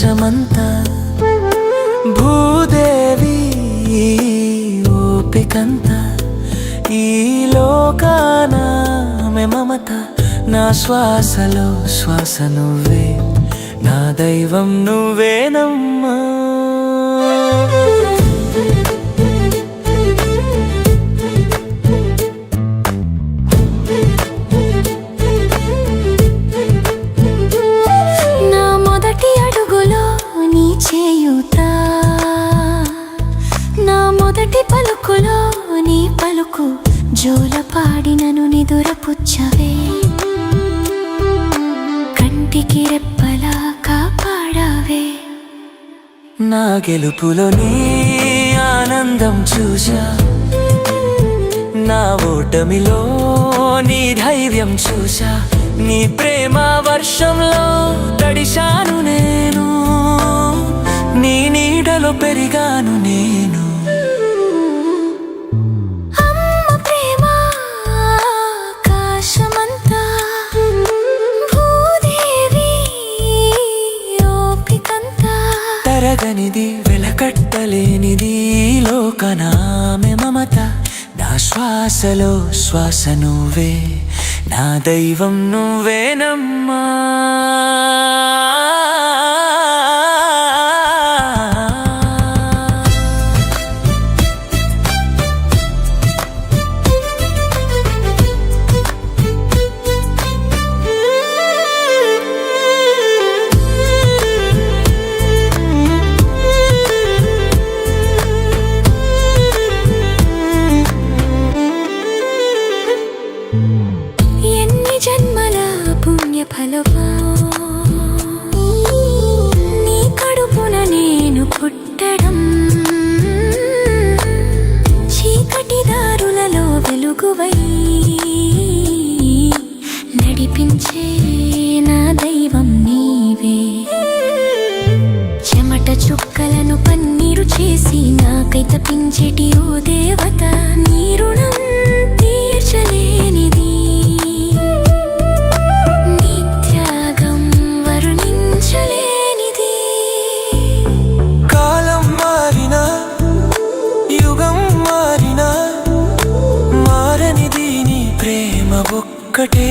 ఆకాశమంతా భూదేవి ఓపికంతా ఈ లోకాన మమత నా శ్వాసలో శ్వాస నువ్వే నా దైవం నువ్వేనమ్మా నా మొదటి అడుగులో నీ చేయూత నా మొదటి పలుకులో నీ పలుకు జోలపాడి నన్ను నిదురపుచ్చవే కంటికి రెప్పలా కాపాడావే నా గెలుపులో నీ ఆనందం చూసా నా ఓటమిలో నీ ధైర్యం చూసా నీ ప్రేమ వర్షంలో తడిశాను నేను నీ నీడలో పెరిగాను నేను తరగనిది వెలకట్టలేనిది లోకనామె మమత నా శ్వాసలో శ్వాస నువ్వే నా దైవం నువ్వేనమ్మా ఎన్ని జన్మల పుణ్యఫలమా నీ కడుపున నేను పుట్టడం చీకటి దారులలో వెలుగువై నడిపించే నా దైవం నీవే చెమట చుక్కలను పన్నీరు చేసి నాకై తప్పించేటి ఓ దేవత నీ రుణం తీర్చలేనిది నీ త్యాగం వర్ణించలేనిది కాలం మారినా యుగం మారినా మారనిది నీ ప్రేమ ఒక్కటే